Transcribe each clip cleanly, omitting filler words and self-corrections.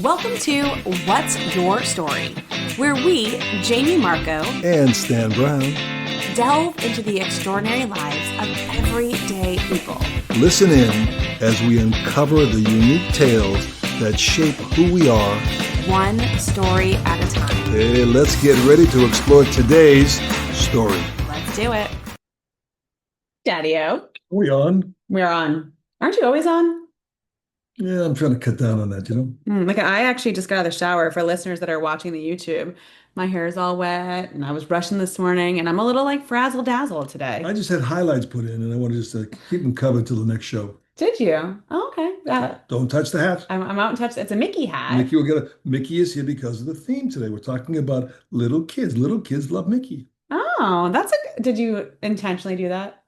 Welcome to What's Your Story, where we, Jamie Marco, and Stan Brown. delve into the extraordinary lives of everyday people. Listen in as we uncover the unique tales that shape who we are. One story at a time. Hey, let's get ready to explore today's story. Let's do it. Daddy-o. Are we on? We're on. Aren't you always on? Yeah, I'm trying to cut down on that, Like I actually just got out of the shower for listeners that are watching the YouTube. My hair is all wet and I was brushing this morning and I'm a little like frazzle-dazzle today. I just had highlights put in and I want to just keep them covered till the next show. Did you? Oh, okay. Don't touch the hat. I'm out and touch. It's a Mickey hat. Mickey will get a Mickey is here because of the theme today. We're talking about little kids. Little kids love Mickey. Oh, did you intentionally do that?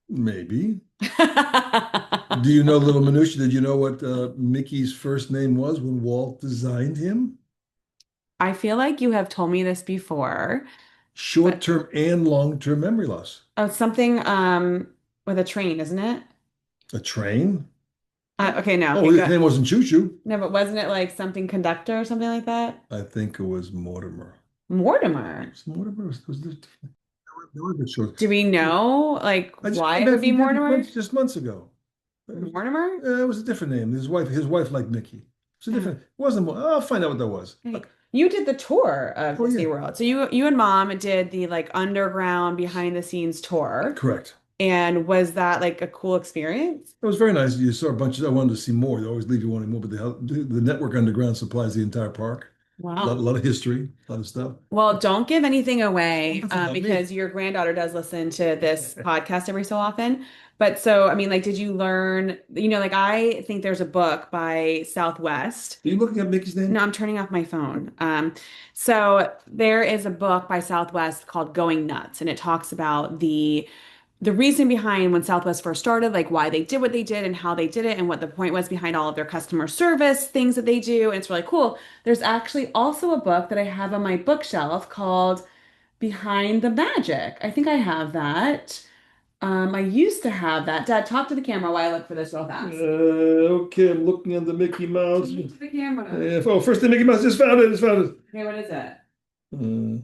Maybe. Do you know little minutia? Did you know what Mickey's first name was when Walt designed him? I feel like you have told me this before. Short-term and long-term memory loss. Oh, something with a train, isn't it? A train? Okay, no. Oh, his name wasn't Choo Choo. No, but wasn't it like something conductor or something like that? I think it was Mortimer. Mortimer. Was Mortimer? Was this? They were a bit short. Do we know like why it would be Mortimer? Just months ago. Mortimer? It was a different name. His wife liked Mickey. It's a different. It wasn't. I'll find out what that was. You did the tour of Oh, Disney yeah. World. So you and Mom did the like underground behind the scenes tour. Correct. And was that like a cool experience? It was very nice. You saw a bunch of. I wanted to see more. They always leave you wanting more, but the network underground supplies the entire park. Wow. A lot of history, a lot of stuff. Well, don't give anything away About me. because your granddaughter does listen to this podcast every so often. But so, I mean, like, did you learn, like I think there's a book by Southwest. Are you looking at Mickey's name? No, I'm turning off my phone. So there is a book by Southwest called Going Nuts, and it talks about the reason behind when Southwest first started, like why they did what they did and how they did it and what the point was behind all of their customer service things that they do. And it's really cool. There's actually also a book that I have on my bookshelf called Behind the Magic. I think I have that. I used to have that. Dad, talk to the camera while I look for this real fast. Okay, I'm looking at the Mickey Mouse. Talk to the camera. First the Mickey Mouse just found it. Okay, what is it? Uh,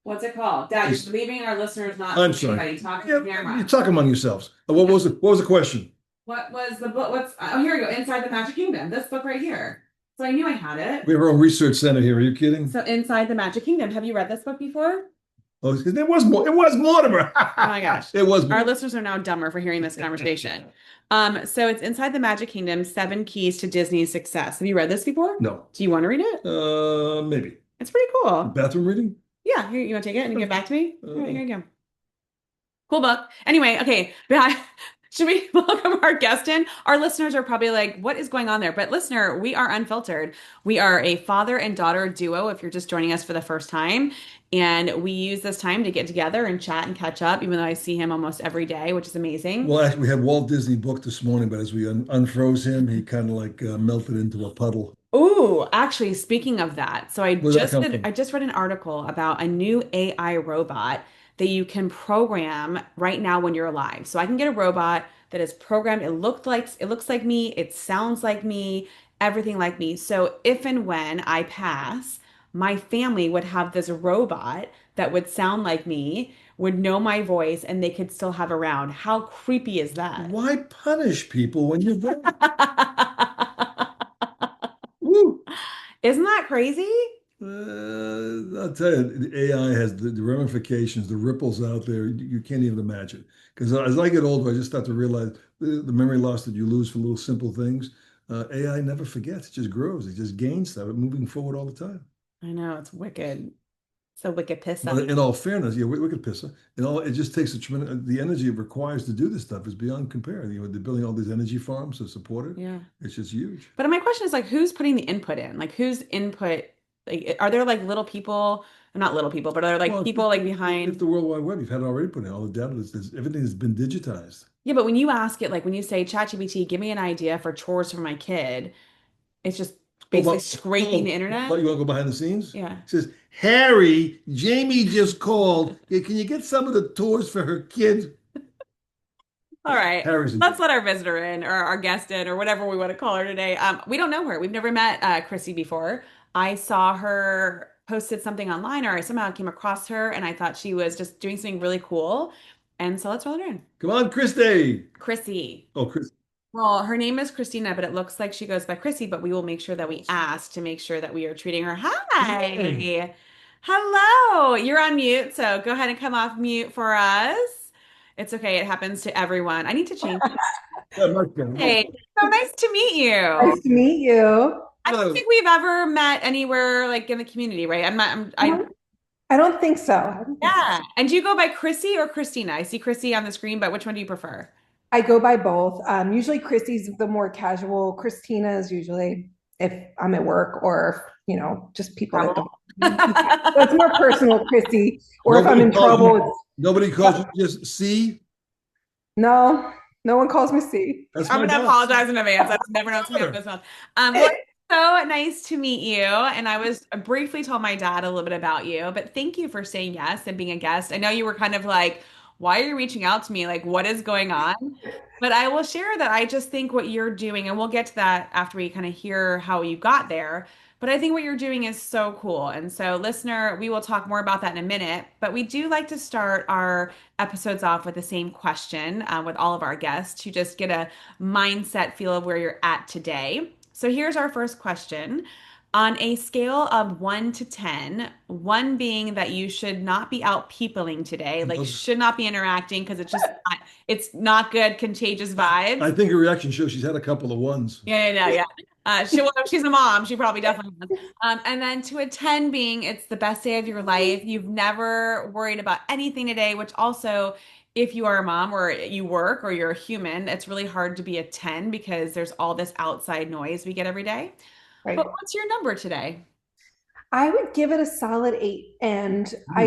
What's it called? Dad, you're leaving our listeners not I'm sorry. Talk to the camera. You talk among yourselves. What was the question? What was the book? Oh, here we go. Inside the Magic Kingdom. This book right here. So I knew I had it. We have our own research center here. Are you kidding? So Inside the Magic Kingdom. Have you read this book before? Oh, it was Mortimer. Oh my gosh. It was. Our listeners are now dumber for hearing this conversation. So it's Inside the Magic Kingdom, 7 Keys to Disney's Success. Have you read this before? No. Do you want to read it? Maybe. It's pretty cool. Bathroom reading? Yeah, here, you want to take it and give it back to me? All right, here you go. Cool book. Anyway, okay. Should we welcome our guest in? Our listeners are probably like, what is going on there? But listener, we are unfiltered. We are a father and daughter duo if you're just joining us for the first time. And we use this time to get together and chat and catch up, even though I see him almost every day, which is amazing. Well, actually, we had Walt Disney book this morning, but as we unfroze him, he kind of like melted into a puddle. Ooh, actually, speaking of that, so I Where'd that come I just read an article about a new AI robot that you can program right now when you're alive. So I can get a robot that is programmed. It looks like me, it sounds like me, everything like me. So if and when I pass, my family would have this robot that would sound like me, would know my voice, and they could still have around. How creepy is that? Why punish people when you're dead? Woo! Isn't that crazy? I'll tell you, the AI has the ramifications, the ripples out there. You can't even imagine. Because as I get older, I just start to realize the memory loss that you lose for little simple things. AI never forgets. It just grows. It just gains stuff. It's moving forward all the time. I know, it's wicked. So wicked piss But up. in all fairness, yeah, we could piss her. It just takes a tremendous. The energy it requires to do this stuff is beyond compare. They're building all these energy farms to support it. Yeah. It's just huge. But my question is like, who's putting the input in? Like, whose input? Like, are there like little people? Not little people, but are there like Well, people like behind? If the World Wide Web, you've had it already put in all the data. Everything has been digitized. Yeah, but when you ask it, like when you say, ChatGPT, give me an idea for chores for my kid, it's just basically scraping the internet. But you want to go behind the scenes? Yeah. It says, Harry, Jamie just called. Can you get some of the tours for her kid? All right. Harry's Let's let our visitor in or our guest in or whatever we want to call her today. We don't know her. We've never met Chrissy before. I saw her posted something online or I somehow came across her and I thought she was just doing something really cool. And so let's roll her in. Come on, Christy. Chrissy. Oh, Chris. Well, her name is Christina, but it looks like she goes by Chrissy, but we will make sure that we ask to make sure that we are treating her. Hey. Hi. Hello. You're on mute, so go ahead and come off mute for us. It's okay. It happens to everyone. I need to change. Yeah, much better, much Hey, better. so nice to meet you. Nice to meet you. I don't Hello. think we've ever met anywhere like in the community, right? I don't, I don't think so. I don't think so. Yeah. And do you go by Chrissy or Christina? I see Chrissy on the screen, but which one do you prefer? I go by both. Usually Christy's the more casual. Christina is usually if I'm at work or, just people that Trouble. don't. So it's more personal, Christy. Or if I'm Nobody in calls trouble, you, nobody calls you just C. no, no one calls me C. That's I'm my gonna boss. apologize in advance. I just never know what's gonna happen this month. Well, it's so nice to meet you. And I was briefly told my dad a little bit about you, but thank you for saying yes and being a guest. I know you were kind of like, why are you reaching out to me? Like, what is going on? But I will share that I just think what you're doing, and we'll get to that after we kind of hear how you got there. But I think what you're doing is so cool. And so, listener, we will talk more about that in a minute. But we do like to start our episodes off with the same question with all of our guests to just get a mindset feel of where you're at today. So here's our first question. On a scale of 1 to 10, one being that you should not be out peopling today, like should not be interacting because it's not good, contagious I vibes. think her reaction shows she's had a couple of ones. Yeah. Well, if she's a mom, she probably definitely has. And then to a 10 being it's the best day of your life. You've never worried about anything today, which also, if you are a mom or you work or you're a human, it's really hard to be a 10 because there's all this outside noise we get every day. But Right. what's your number today? I would give it a solid 8. And Hmm.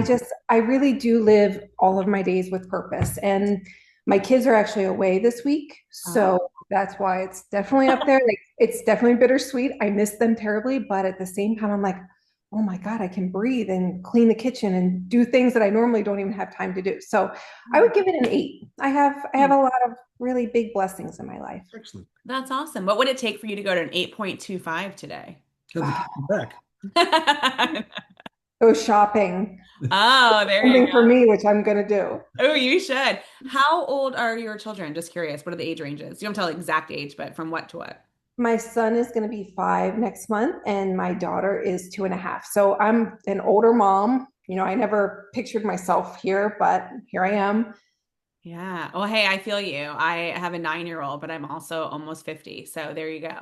I really do live all of my days with purpose. And my kids are actually away this week. Oh. So that's why it's definitely up there. Like it's definitely bittersweet. I miss them terribly. But at the same time, I'm like, oh my God, I can breathe and clean the kitchen and do things that I normally don't even have time to do. So I would give it an 8. I have a lot of really big blessings in my life. Excellent. That's awesome. What would it take for you to go to an 8.25 today? Got the kitchen back. Go shopping. Oh, there you Something for go. me, which I'm gonna do. Oh, you should. How old are your children? Just curious. What are the age ranges? You don't tell the exact age, but from what to what? My son is going to be 5 next month, and my daughter is 2.5. So I'm an older mom. I never pictured myself here, but here I am. Yeah. Well, hey, I feel you. I have a 9-year-old, but I'm also almost 50. So there you go.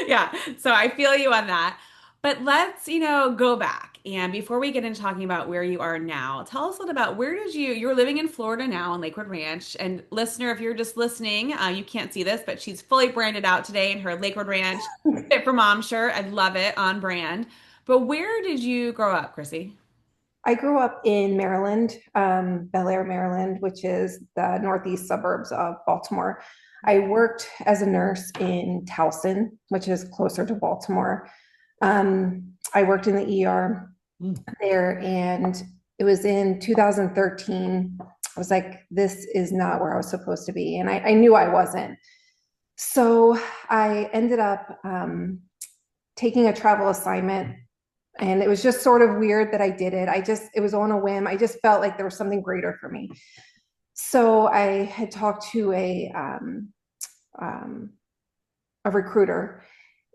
Yeah. So I feel you on that. But let's, go back. And before we get into talking about where you are now, tell us a little about you're living in Florida now in Lakewood Ranch. And listener, if you're just listening, you can't see this, but she's fully branded out today in her Lakewood Ranch Fit for Mom shirt. I love it on brand. But where did you grow up, Chrissy? I grew up in Maryland, Bel Air, Maryland, which is the northeast suburbs of Baltimore. I worked as a nurse in Towson, which is closer to Baltimore. I worked in the ER Hmm. there, and it was in 2013. I was like, this is not where I was supposed to be. And I knew I wasn't. So I ended up taking a travel assignment. And it was just sort of weird that I did it. It was on a whim. I just felt like there was something greater for me. So I had talked to um, a recruiter,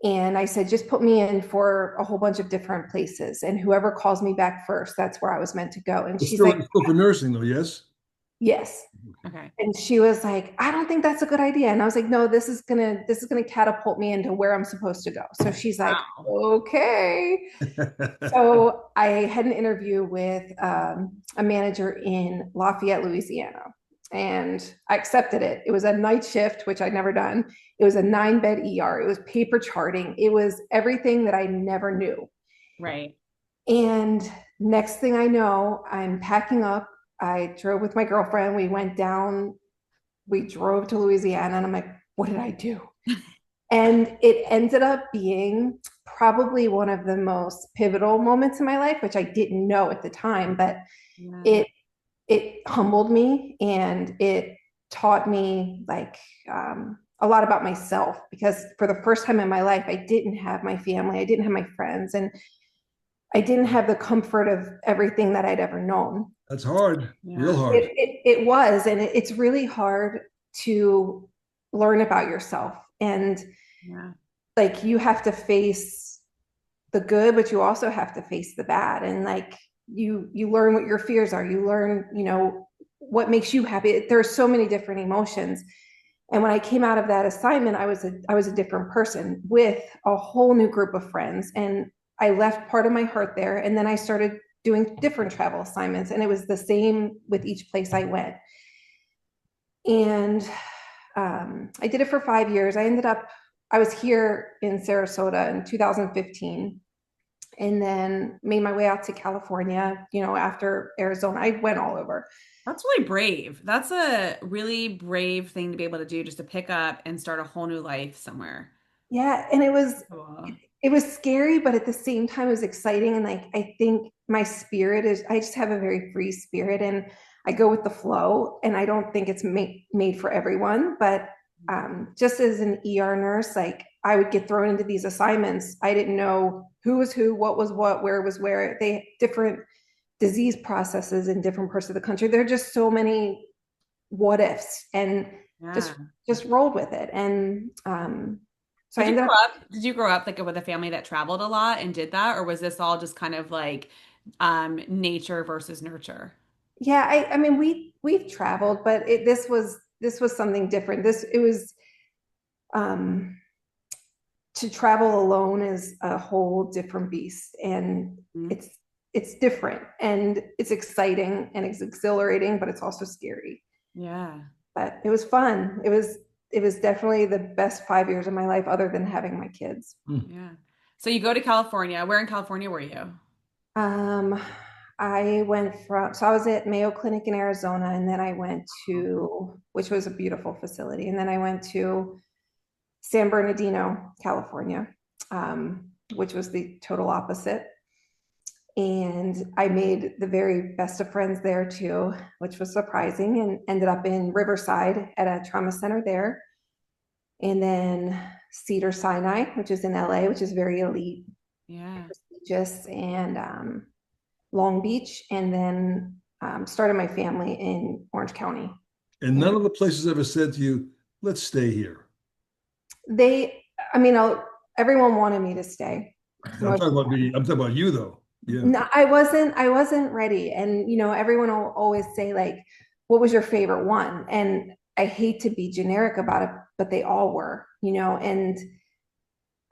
and I said, just put me in for a whole bunch of different places. And whoever calls me back first, that's where I was meant to go. And It's she's still, like, it's still for nursing, though, yes? yes. Okay. And she was like, I don't think that's a good idea. And I was like, no, this is gonna catapult me into where I'm supposed to go. So she's like, Wow. okay. So I had an interview with a manager in Lafayette, Louisiana, and I accepted it. It was a night shift, which I'd never done. It was a 9-bed ER. It was paper charting. It was everything that I never knew. Right. And next thing I know, I'm packing up. I drove with my girlfriend. We drove to Louisiana, and I'm like, what did I do? And it ended up being probably one of the most pivotal moments in my life, which I didn't know at the time, but Yeah. it it humbled me, and it taught me like a lot about myself, because for the first time in my life, I didn't have my family, I didn't have my friends, and I didn't have the comfort of everything that I'd ever known. That's hard, real Yeah. hard. It was, and it's really hard to learn about yourself. And Yeah. like you have to face the good, but you also have to face the bad. And like you learn what your fears are. You learn, what makes you happy. There are so many different emotions. And when I came out of that assignment, I was a different person with a whole new group of friends. And I left part of my heart there. And then I started doing different travel assignments. And it was the same with each place I went. And I did it for 5 years. I was here in Sarasota in 2015, and then made my way out to California, after Arizona. I went all over. That's really brave. That's a really brave thing to be able to do, just to pick up and start a whole new life somewhere. Yeah, and it was Cool. it was scary, but at the same time it was exciting. And like I think my spirit is, I just have a very free spirit, and I go with the flow. And I don't think it's made for everyone, but just as an ER nurse, like I would get thrown into these assignments. I didn't know who was who, what was what, where was where. They different disease processes in different parts of the country. There are just so many what ifs, and just Yeah. just rolled with it. And so I ended up, Did you grow up like with a family that traveled a lot and did that, or was this all just kind of like nature versus nurture? yeah, I mean we've traveled, but this was something different. This it was um to travel alone is a whole different beast, and Mhm. it's different, and it's exciting, and it's exhilarating, but it's also scary. Yeah. But it was fun. It was definitely the best 5 years of my life, other than having my kids. Hmm. Yeah. So you go to California. Where in California were you? Um, I was at Mayo Clinic in Arizona, and then I went to, which was a beautiful facility, and then I went to San Bernardino, California, which was the total opposite. And I made the very best of friends there too, which was surprising, and ended up in Riverside at a trauma center there. And then Cedar Sinai, which is in LA, which is very elite, Yeah. prestigious, and Long Beach, and then started my family in Orange County. And none of the places ever said to you, let's stay here. They, I mean, everyone wanted me to stay. I'm Most talking about me. I'm talking about you though. Yeah. No, I wasn't ready. And everyone will always say like, what was your favorite one? And I hate to be generic about it, but they all were, and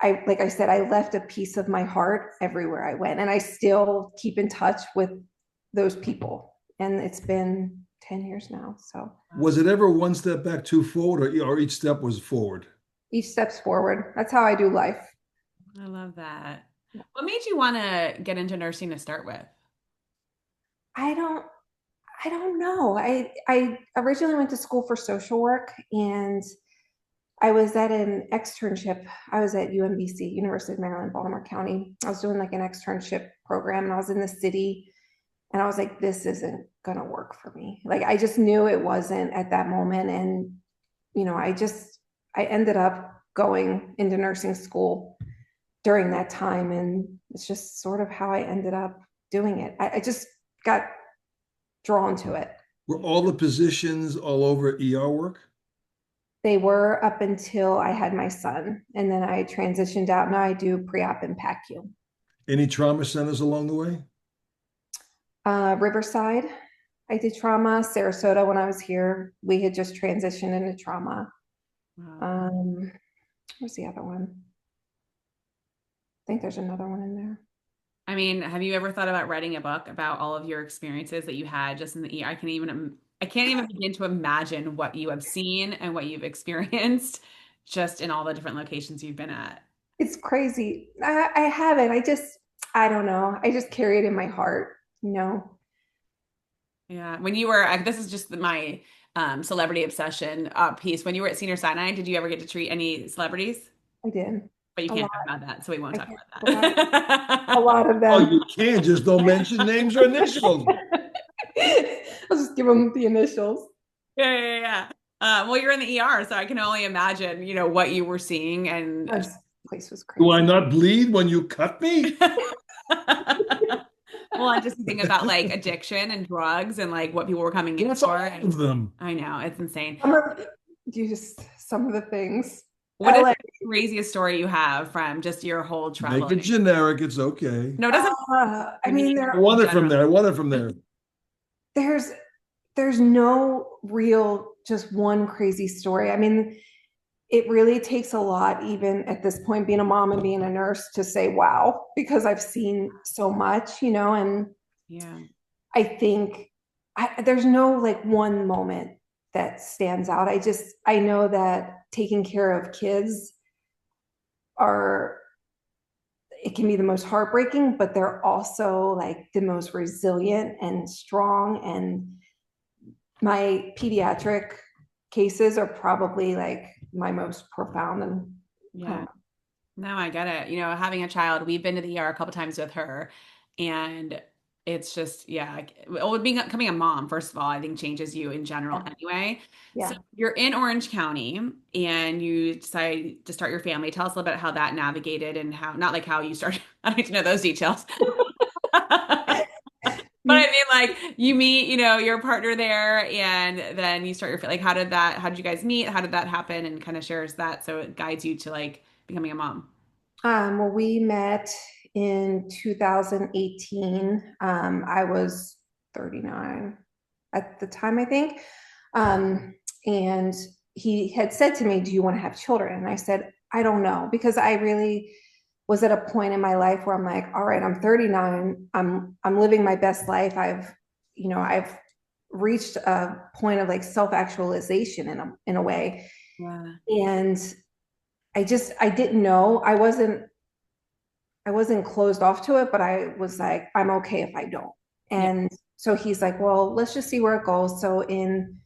like I said, I left a piece of my heart everywhere I went, and I still keep in touch with those people. And it's been 10 years now. So Wow. Was it ever one step back, two forward, or each step was forward? each step's forward. That's how I do life. I love that. What made you want to get into nursing to start with? I don't I don't know. I originally went to school for social work, and I was at an externship. I was at UMBC, University of Maryland, Baltimore County. I was doing like an externship program, and I was in the city, and I was like, this isn't gonna work for me. Like I just knew it wasn't at that moment. And I ended up going into nursing school during that time, and it's just sort of how I ended up doing it. I just got drawn to it. Were all the positions all over ER work? They were up until I had my son, and then I transitioned out. Now I do pre-op and PACU. Any trauma centers along the way? Riverside, I did trauma. Sarasota, when I was here, we had just transitioned into trauma. Wow. What's the other one? I think there's another one in there. I mean, have you ever thought about writing a book about all of your experiences that you had just in the ER? I can't even begin to imagine what you have seen and what you've experienced just in all the different locations you've been at. It's crazy. I haven't. I don't know. I just carry it in my heart, you know. Yeah. This is just my celebrity obsession piece. When you were at Senior Sinai, did you ever get to treat any celebrities? I did But you a lot. can't talk about that, so we won't I talk can't about talk about a that. lot of Oh, them. you can, just don't mention names or initials. I'll just give them the initials. Yeah, yeah, yeah. Well, you're in the ER, so I can only imagine, what you were seeing and This place was Do I crazy. not bleed when you cut me? well, I'm just thinking about like addiction and drugs and like what people were coming in That's for. all And of them. I know it's insane. Some of some of the things. What is LA. the craziest story you have from just your whole Make it traveling? generic. It's okay. No, it doesn't. I I mean, mean, I there want in it from general. there. I want it from there. there's there's no real just one crazy story. I mean, it really takes a lot, even at this point, being a mom and being a nurse, to say wow, because I've seen so much, and Yeah. I think there's no like one moment that stands out. I know that taking care of kids are, it can be the most heartbreaking, but they're also like the most resilient and strong. And my pediatric cases are probably like my most profound. And I don't Yeah. know. No, I get it. Having a child, we've been to the ER a couple times with her, and it's just, yeah. Well, becoming a mom, first of all, I think changes you in general Yeah. anyway. So Yeah. you're in Orange County and you decide to start your family. Tell us a little bit how that navigated and how, not like how you started. I don't need to know those details. But I You, mean, like you meet, your partner there, and then you start like, how did you guys meet? How did that happen? And kind of shares that so it guides you to like becoming a mom. well, we met in 2018. I was 39 at the time, I think. And he had said to me, "Do you want to have children?" And I said, "I don't know," because I really was at a point in my life where I'm like, all right, I'm 39. I'm living my best life. I've reached a point of like self-actualization in a way. Yeah. And I didn't know. I wasn't closed off to it, but I was like, I'm okay if I don't. Yeah. And so he's like, well, let's just see where it goes. So in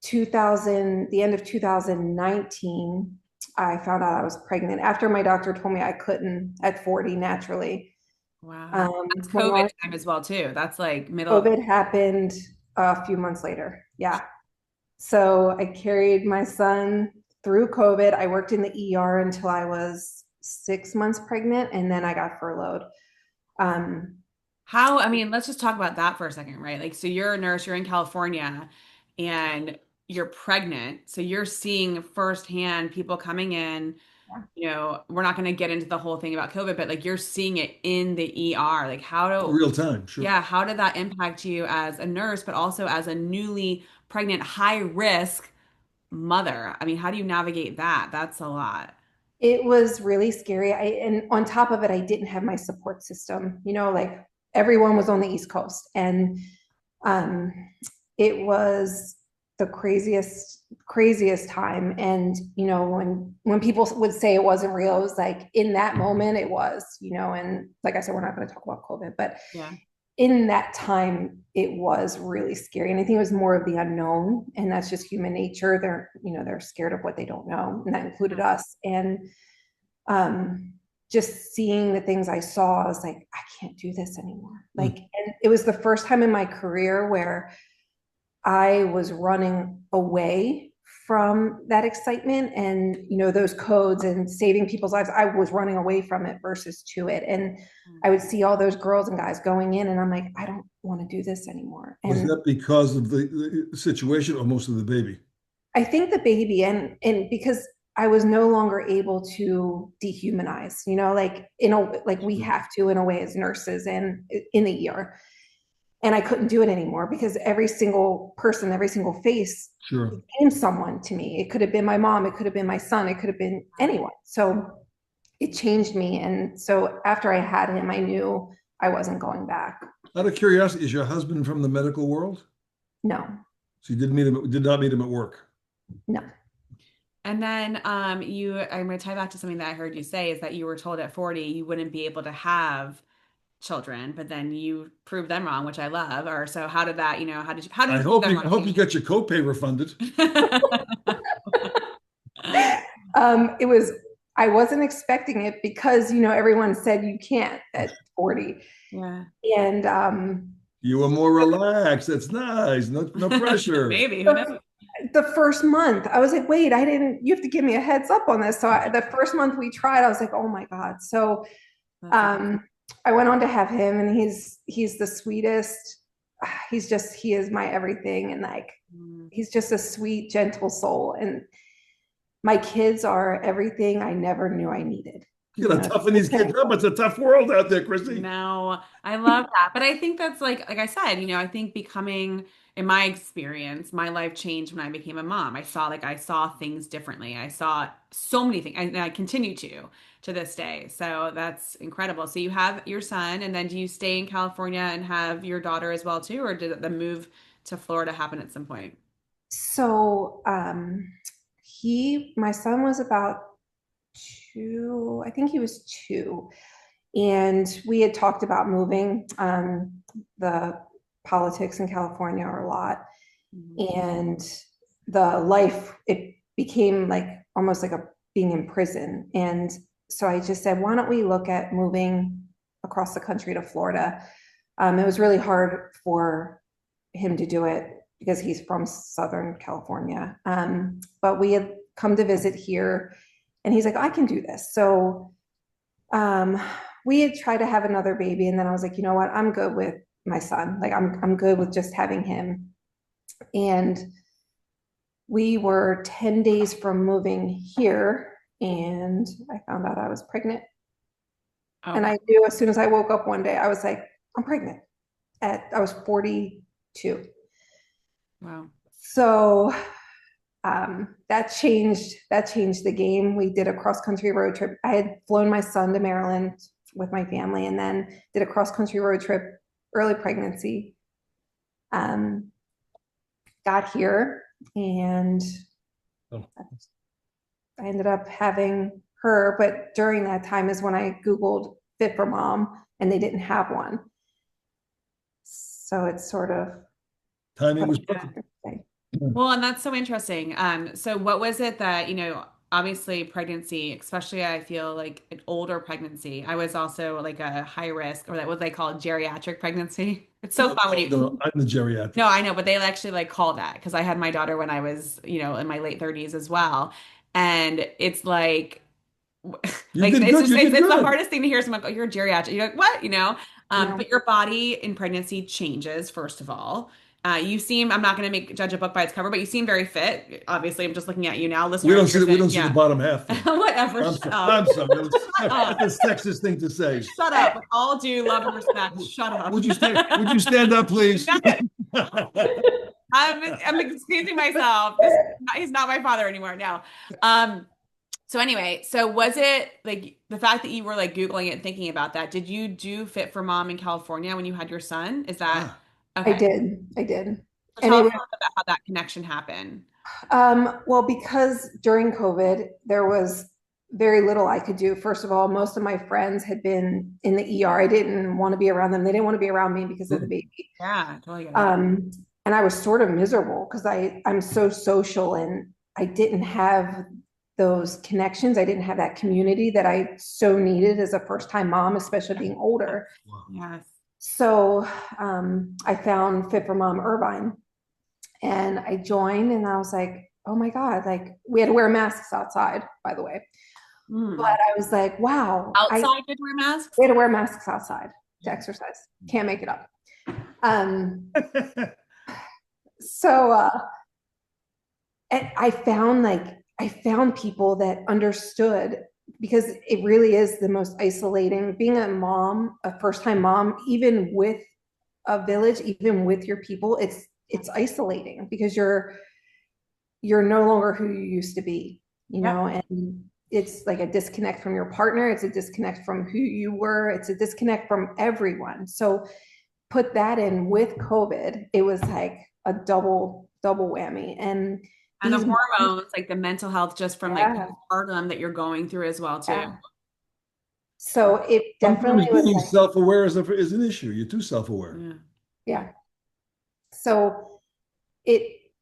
2000, the end of 2019, I found out I was pregnant after my doctor told me I couldn't at 40 naturally. Wow. That's Went COVID on, time as well, too. That's like middle of, COVID happened a few months later. Yeah. So I carried my son through COVID. I worked in the ER until I was 6 months pregnant, and then I got furloughed. Um, I mean, let's just talk about that for a second, right? Like, so you're a nurse, you're in California, and you're pregnant. So you're seeing firsthand people coming in. We're not going to get into the whole thing about COVID, but like you're seeing it in the ER. Like, Real time, sure. yeah, how did that impact you as a nurse, but also as a newly pregnant, high risk mother? I mean, how do you navigate that? That's a lot. it was really scary. And on top of it, I didn't have my support system. Like everyone was on the East Coast, and um, it was the craziest time. And when people would say it wasn't real, it was like in that moment it was. And like I said, we're not going to talk about COVID, but Yeah. in that time it was really scary. And I think it was more of the unknown, and that's just human nature. They're scared of what they don't know, and that included us. And um just seeing the things I saw, I was like, I can't do this anymore. Mm. Like, and it was the first time in my career where I was running away from that excitement and those codes and saving people's lives. I was running away from it versus to it. And I would see all those girls and guys going in, and I'm like, I don't want to do this anymore. Was And that because of the situation or most of the baby? I think the baby, and because I was no longer able to dehumanize, like like we Sure. have to in a way as nurses and in the ER. And I couldn't do it anymore because every single person, every single face Sure. became someone to me. It could have been my mom, it could have been my son, it could have been anyone. So it changed me. And so after I had him, I knew I wasn't going back. Out of curiosity, is your husband from the medical world? No, So you did not meet him at work. no. And then I'm going to tie back to something that I heard you say is that you were told at 40 you wouldn't be able to have children, but then you proved them wrong, which I love. Or so how did that, how did you prove them I wrong? hope you got your copay refunded. It was, I wasn't expecting it because, everyone said you can't at 40. Yeah. And You were more relaxed. That's nice. No, no pressure. Maybe, who knows? the first month, I was like, wait, you have to give me a heads up on this. So the first month we tried, I was like, oh my God. So That's awesome. um, I went on to have him, and he's the sweetest. He is my everything. And like, Mm. he's just a sweet, gentle soul. And my kids are everything I never knew I needed. You You gotta know, toughen these kids up. It's a tough world out there, Christy. No, I love that. But I think that's like I said, I think becoming, in my experience, my life changed when I became a mom. I saw things differently. I saw so many things, and I continue to this day. So that's incredible. So you have your son, and then do you stay in California and have your daughter as well too, or did the move to Florida happen at some point? so my son was about two, I think he was two. And we had talked about moving. The politics in California are a lot. Mhm. And the life, it became like almost like a being in prison. And so I just said, why don't we look at moving across the country to Florida? It was really hard for him to do it because he's from Southern California. But we had come to visit here, and he's like, I can do this. So um, we had tried to have another baby, and then I was like, you know what? I'm good with my son. Like I'm good with just having him. And we were 10 days from moving here, and I found out I was pregnant. And Okay. I knew as soon as I woke up one day, I was like, I'm pregnant. I was 42. Wow. So that changed the game. We did a cross country road trip. I had flown my son to Maryland with my family, and then did a cross country road trip, early pregnancy. Um, got here, and Oh. I ended up having her. But during that time is when I Googled Fit4Mom, and they didn't have one. So it's sort of Timing what was Yeah. perfect. Well, and that's so interesting. So what was it that, obviously pregnancy, especially I feel like an older pregnancy, I was also like a high risk, or that what they call geriatric pregnancy. It's so No, fun when no, you, no, I'm the geriatric. no, I know, but they actually like call that because I had my daughter when I was, in my late 30s as well. And it's like, You like did it's good. just You did it's the good. hardest thing to hear someone go, you're a geriatric. You're like, what? No, But your body in pregnancy changes, first of all. You seem, I'm not going to judge a book by its cover, but you seem very fit. Obviously, I'm just looking at you now, listeners, you're We don't saying, see the yeah. bottom half though. Whatever, shut up. I'm sorry. Shut up. That's a sexist thing to say. Shut up. With all due love and respect, shut up. Would you stand up, please? I'm excusing myself. He's not my father anymore. No. Um, so anyway, so was it like the fact that you were like Googling it and thinking about that? Did you do Fit for Mom in California when you had your son? Is that Ah, I okay? did. I did. So And tell it us was a little bit about how that connection happened. well, because during COVID, there was very little I could do. First of all, most of my friends had been in the ER. I didn't want to be around them. They didn't want to be around me because of the baby. Yeah, totally get it. Um, and I was sort of miserable because I'm so social, and I didn't have those connections. I didn't have that community that I so needed as a first time mom, especially being older. wow. Yes. So I found Fit for Mom Irvine, and I joined, and I was like, oh my God, like we had to wear masks outside, by the way. But Mm. I was like, wow, Outside, did you wear masks? we had to wear masks outside to exercise. Can't make it up. Um, so and I found people that understood, because it really is the most isolating being a mom, a first time mom, even with a village, even with your people, it's isolating because you're no longer who you used to be, Yep. and it's like a disconnect from your partner, it's a disconnect from who you were, it's a disconnect from everyone. So put that in with COVID, it was like a double whammy. And And the these moms, hormones, like the mental health, just from like yeah, postpartum that you're going through as well too. yeah. So it Sometimes definitely was being like, self-aware is an issue. You're too self-aware. Yeah. yeah. So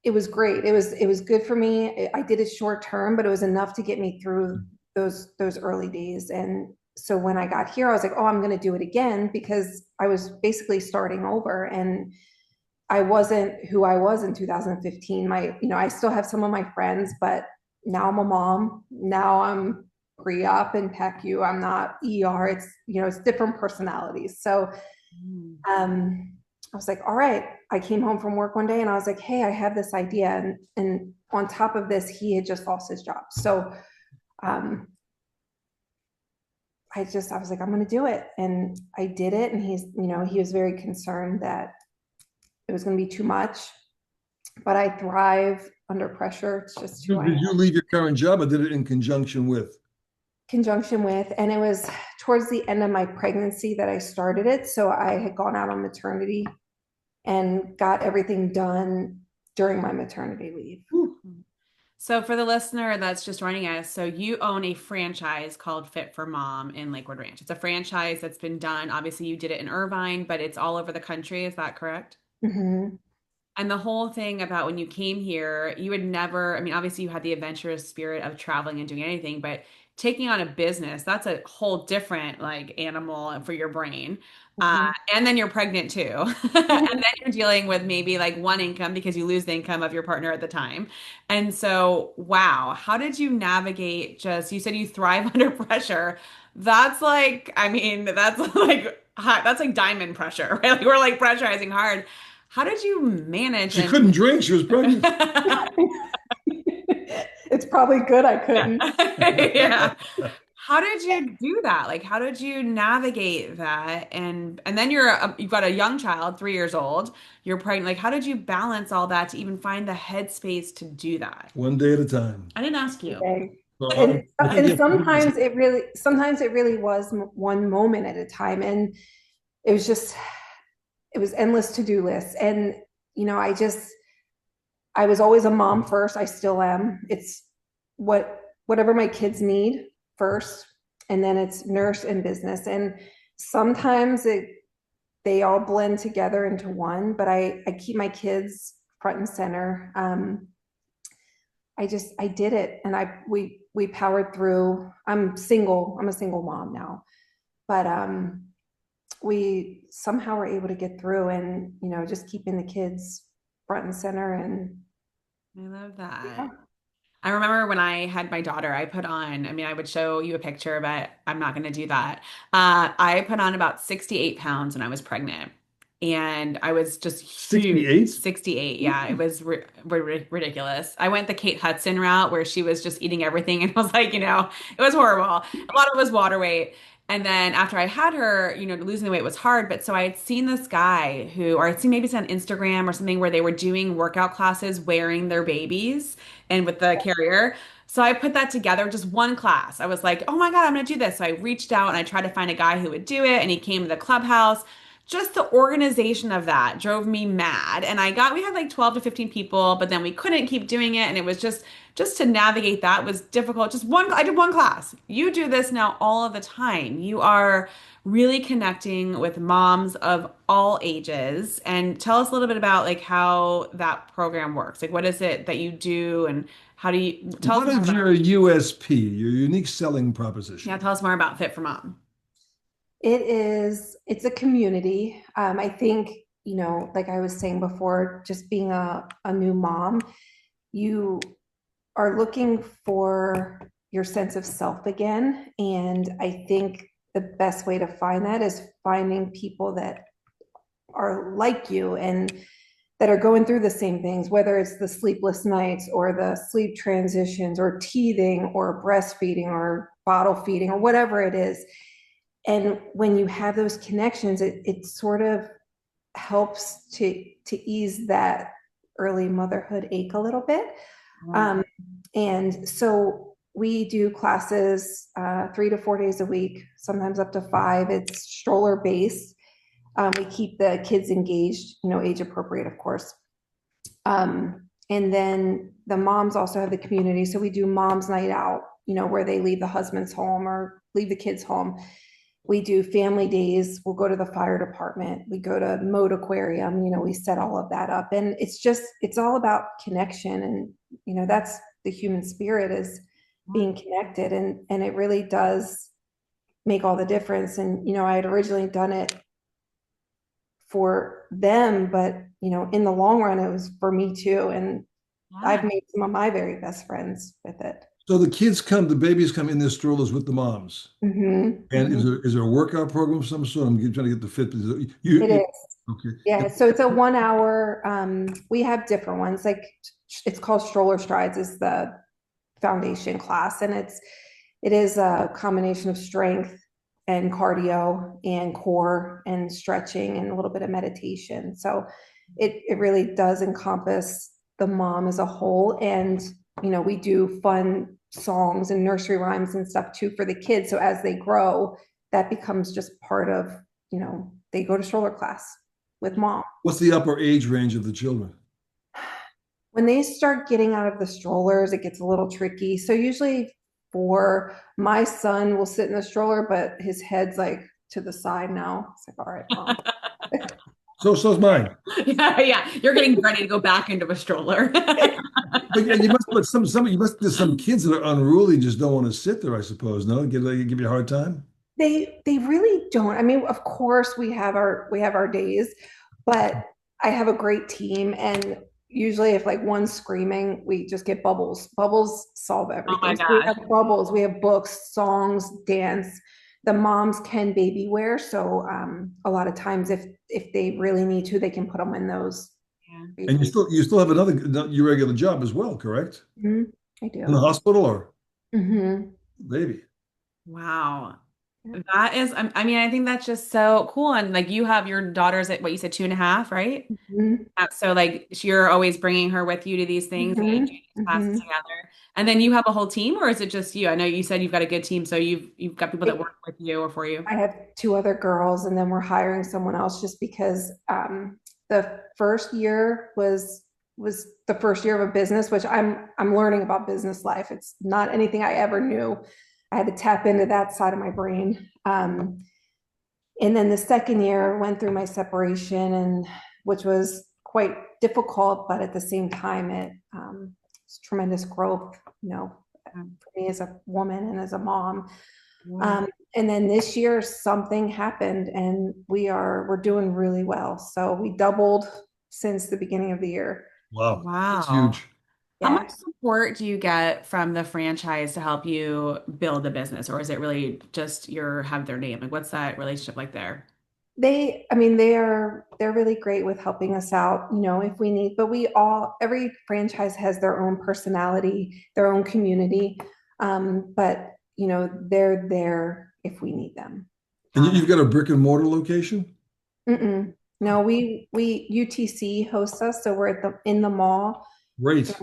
it was great. It was good for me. I did it short term, but it was enough to get me through those early days. And so when I got here, I was like, oh, I'm going to do it again, because I was basically starting over. And I wasn't who I was in 2015. I still have some of my friends, but now I'm a mom. Now I'm pre-op and PECU. I'm not ER. It's different personalities. So Mm. I was like, all right. I came home from work one day and I was like, hey, I have this idea. And on top of this, he had just lost his job. So um, I was like, I'm going to do it. And I did it. And he was very concerned that it was going to be too much, but I thrive under pressure. It's just who I Did you am. leave your current job or did it in conjunction with? Conjunction with, and it was towards the end of my pregnancy that I started it. So I had gone out on maternity and got everything done during my maternity leave. So for the listener that's just joining us, so you own a franchise called Fit4Mom in Lakewood Ranch. It's a franchise that's been done. Obviously, you did it in Irvine, but it's all over the country. Is that correct? Mm-hmm. And the whole thing about when you came here, you had never, I mean, obviously you had the adventurous spirit of traveling and doing anything, but taking on a business, that's a whole different like animal for your brain. Mm-hmm. And then you're pregnant too. And then you're dealing with maybe like one income because you lose the income of your partner at the time. And so, wow, how did you navigate just, you said you thrive under pressure. That's like, I mean, that's like, that's like diamond pressure, right? Like we're like pressurizing hard. How did you manage She and couldn't drink. She was pregnant. It's probably good I yeah. couldn't. Yeah. How did you do that? Like how did you navigate that? And then you've got a young child, 3 years old. You're pregnant. Like how did you balance all that to even find the headspace to do that? One day at a time. I didn't ask you. Okay. So I think And you have to do this. sometimes it really was one moment at a time. And it was just, it was endless to-do lists. And, I was always a mom first. I still am. It's whatever my kids need first, and then it's nurse and business. And sometimes they all blend together into one, but I keep my kids front and center. I did it, and we powered through. I'm single. I'm a single mom now, but we somehow were able to get through, and just keeping the kids front and center. And I love yeah. that. I remember when I had my daughter, I put on, I mean, I would show you a picture, but I'm not going to do that. I put on about 68 pounds when I was pregnant. And I was just huge. 68? 68. Yeah, it was ridiculous. I went the Kate Hudson route where she was just eating everything. And I was like, it was horrible. A lot of it was water weight. And then after I had her, losing the weight was hard. But so I had seen this guy or I'd seen maybe it's on Instagram or something where they were doing workout classes wearing their babies and with the carrier. So I put that together, just one class. I was like, oh my God, I'm going to do this. So I reached out and I tried to find a guy who would do it. And he came to the clubhouse. Just the organization of that drove me mad. And we had like 12 to 15 people, but then we couldn't keep doing it. And it was just to navigate that was difficult. I did one class. You do this now all of the time. You are really connecting with moms of all ages. And tell us a little bit about like how that program works. Like what is it that you do and how do you tell us What more is about, your USP, your unique selling yeah, proposition? tell us more about Fit for Mom. It's a community. I think, like I was saying before, just being a new mom, you are looking for your sense of self again. And I think the best way to find that is finding people that are like you and that are going through the same things, whether it's the sleepless nights or the sleep transitions or teething or breastfeeding or bottle feeding or whatever it is. And when you have those connections, it sort of helps to ease that early motherhood ache a little bit. Wow. Um, and so we do classes 3 to 4 days a week, sometimes up to five. It's stroller based. We keep the kids engaged, age appropriate, of course. And then the moms also have the community. So we do moms night out, where they leave the husbands home or leave the kids home. We do family days. We'll go to the fire department. We go to Mode Aquarium. We set all of that up. And it's all about connection. And, that's the human spirit, is being connected. And it really does make all the difference. And, I had originally done it for them, but in the long run, it was for me too. And I've Yeah. made some of my very best friends with it. So the babies come in their strollers with the moms. Hmm. And Hmm. is there a workout program of some sort? Trying to get the fit. It is. Okay. Yeah. So it's a 1 hour. We have different ones. Like it's called Stroller Strides is the foundation class, and it is a combination of strength and cardio and core and stretching and a little bit of meditation. So it really does encompass the mom as a whole. And we do fun songs and nursery rhymes and stuff too for the kids. So as they grow, that becomes just part of, they go to stroller class with mom. What's the upper age range of the children? When they start getting out of the strollers, it gets a little tricky. So usually for my son will sit in the stroller, but his head's like to the side now. It's like, all right, mom. So's mine. Yeah, yeah. You're getting ready to go back into a stroller. But yeah, you must put you must there's some kids that are unruly and just don't want to sit there, I suppose. No, give you a hard time. They really don't. I mean, of course we have our days, but I have a great team, and usually if like one's screaming, we just get Bubbles. Bubbles solve Oh my everything. So we gosh. have Bubbles, we have books, songs, dance. The moms can baby wear, so a lot of times if they really need to, they can put them in those And you babies. still have your regular job as well, correct? Mhm, I In the do. hospital or Hmm. baby? Wow. That is, I mean, I think that's just so cool. And like you have your daughters at what you said, 2.5, right? Hmm. So like you're always bringing her with you to these things and you Hmm. do these classes Hmm. together. And then you have a whole team, or is it just you? I know you said you've got a good team, so you've got people that work with you or for you. I have two other girls, and then we're hiring someone else just because the first year was the first year of a business, which I'm learning about business life. It's not anything I ever knew. I had to tap into that side of my brain. And then the second year went through my separation, and which was quite difficult, but at the same time, it's tremendous growth, for me as a woman and as a mom. Yeah. Um, and then this year something happened and we're doing really well. So we doubled since the beginning of the year. Wow, that's Wow. huge. How much Yeah. support do you get from the franchise to help you build the business, or is it really just your have their name? Like, what's that relationship like there? I mean, they're really great with helping us out, if we need, but every franchise has their own personality, their own community. But they're there if we need them. And Got it. you've got a brick and mortar location? Mm-mm. No, we UTC hosts us, so we're in the mall Great.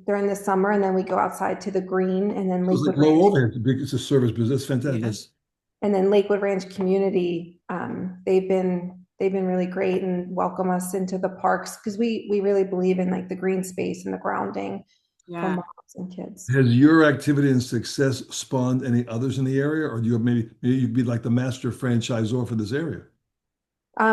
during the summer, and then we go outside to the green, and then It was like Lakewood low Ranch, overhead. It's a service business. That's fantastic. Yes. and then Lakewood Ranch community. They've been really great and welcome us into the parks because we really believe in like the green space and the grounding for Yeah. moms and kids. Has your activity and success spawned any others in the area, or do you have maybe you'd be like the master franchisor for this area?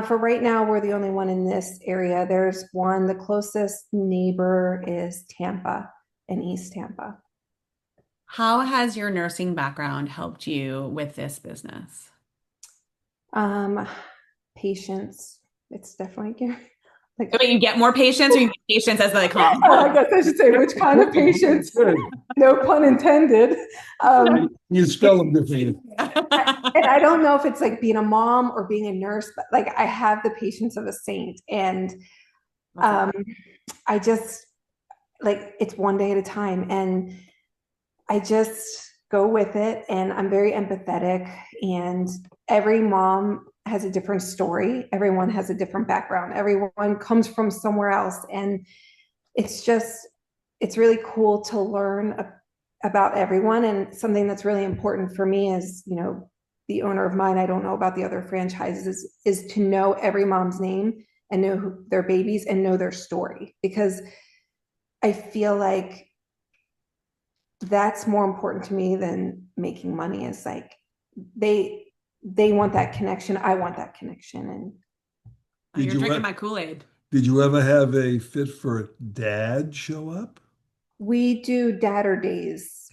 For right now, we're the only one in this area. There's one. The closest neighbor is Tampa in East Tampa. How has your nursing background helped you with this business? Um, Patience. It's definitely I like mean, you get more patients, or you get patients as they come? I guess I should say which kind of patience. Good. No pun intended. Um, You spell them differently. and I don't know if it's like being a mom or being a nurse, but like I have the patience of a saint, and That's it. um, I just like it's one day at a time, and I just go with it, and I'm very empathetic, and every mom has a different story. Everyone has a different background. Everyone comes from somewhere else, and it's just it's really cool to learn about everyone. And something that's really important for me is the owner of mine, I don't know about the other franchises, is to know every mom's name and know their babies and know their story, because I feel like that's more important to me than making money. Is like they they want that connection, I want that connection. And Oh, Did you're you drinking e- my Kool-Aid. did you ever have a fit for dad show up? we do dadder days,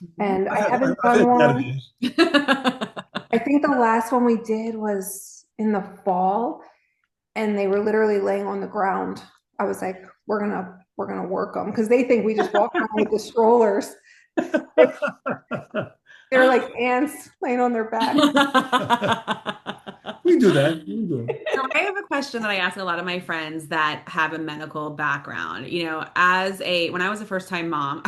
Mhm. and I haven't I've done had dad one. days. I think the last one we did was in the fall, and they were literally laying on the ground. I was like, we're gonna work them because they think we just walk around with the strollers. They're like ants laying on their back. We do that. We do it. So I have a question that I ask a lot of my friends that have a medical background. As when I was a first time mom,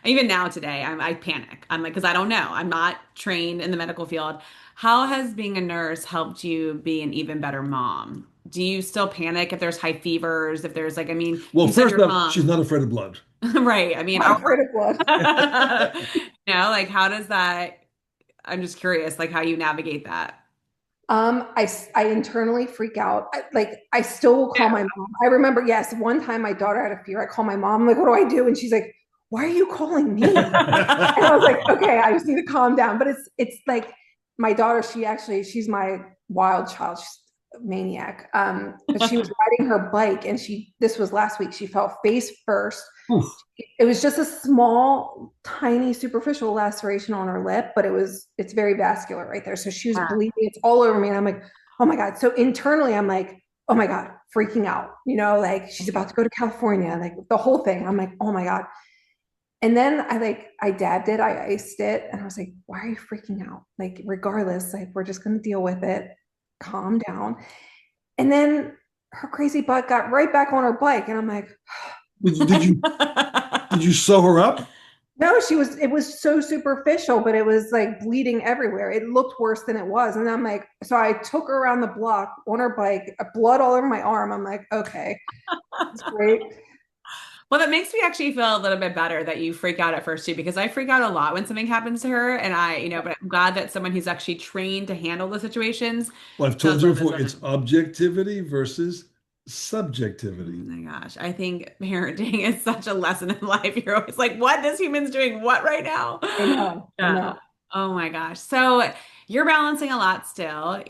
even now today, I panic. I'm like, because I don't know. I'm not trained in the medical field. How has being a nurse helped you be an even better mom? Do you still panic if there's high fevers? If there's like, I mean, Well, you said first your off, she's mom, not afraid of blood. right? I mean, Not afraid of blood. like how does that? I'm just curious, like how you navigate that. I internally freak out. I still will call my mom. I remember, yes, one time my daughter had a fever. I call my mom. I'm like, what do I do? And she's like, why are you calling me? And I was like, okay, I just need to calm down. But it's like my daughter, she's my wild child. She's a maniac. But she was riding her bike and this was last week, she fell face first. Oof. It was just a small, tiny, superficial laceration on her lip, but it's very vascular right there. So she was bleeding. It's all over me. And I'm like, oh my God. So internally, I'm like, oh my God, freaking out, like she's about to go to California, like the whole thing. I'm like, oh my God. And then I dabbed it, I iced it, and I was like, why are you freaking out? Like, regardless, like, we're just gonna deal with it. Calm down. And then her crazy butt got right back on her bike, and I'm like, Did you sew her up? no, it was so superficial, but it was like bleeding everywhere. It looked worse than it was. And I'm like, so I took her around the block on her bike, blood all over my arm. I'm like, okay, it's great. Well, that makes me actually feel a little bit better that you freak out at first too, because I freak out a lot when something happens to her. And but I'm glad that someone who's actually trained to handle the situations Well, I've told does you let this before, it's happen. objectivity versus Oh subjectivity. my gosh. I think parenting is such a lesson in life. You're always like, what? This human's doing what right now? I know, I Yeah. know. Oh my gosh. So you're balancing a lot still.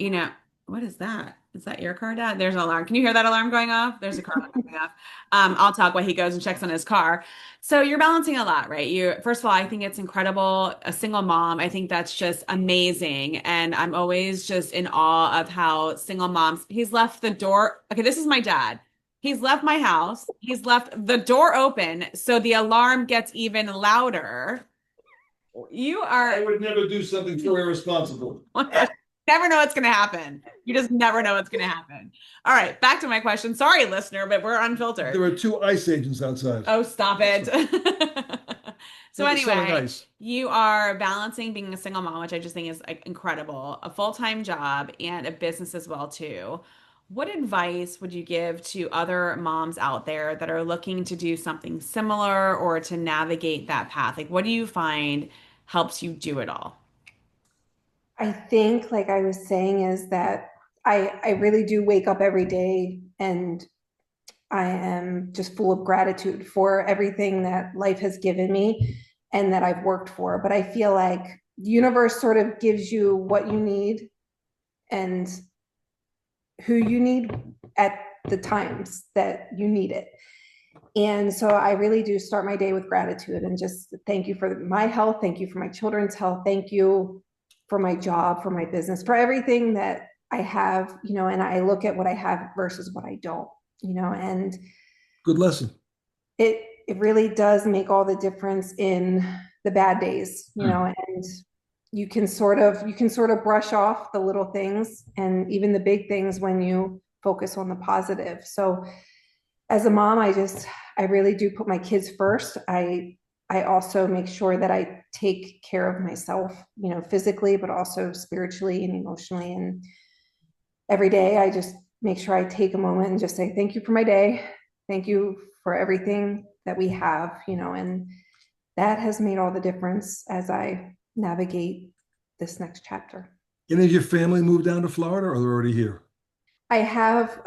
What is that? Is that your car, Dad? There's an alarm. Can you hear that alarm going off? There's a car alarm going off. I'll talk while he goes and checks on his car. So you're balancing a lot, right? First of all, I think it's incredible. A single mom, I think that's just amazing. And I'm always just in awe of how single moms, he's left the door. Okay, this is my dad. He's left my house. He's left the door open so the alarm gets even louder. You I are would never do something so irresponsible. never know what's going to happen. You just never know what's going to happen. All right, back to my question. Sorry, listener, but we're unfiltered. There are two ice agents outside. Oh, stop it. So So they're selling anyway, ice. you are balancing being a single mom, which I just think is like incredible, a full-time job and a business as well too. What advice would you give to other moms out there that are looking to do something similar or to navigate that path? Like, what do you find helps you do it all? I think, like I was saying, is that I really do wake up every day and I am just full of gratitude for everything that life has given me and that I've worked for. But I feel like the universe sort of gives you what you need and who you need at the times that you need it. And so I really do start my day with gratitude and just thank you for my health. Thank you for my children's health. Thank you for my job, for my business, for everything that I have, and I look at what I have versus what I don't, and Good lesson. it really does make all the difference in the bad days, and you can sort of brush off the little things and even the big things when you focus on the positive. So as a mom, I really do put my kids first. I also make sure that I take care of myself, physically, but also spiritually and emotionally. And every day I just make sure I take a moment and just say, thank you for my day. Thank you for everything that we have, and that has made all the difference as I navigate this next chapter. Any of your family moved down to Florida or they're already here? I have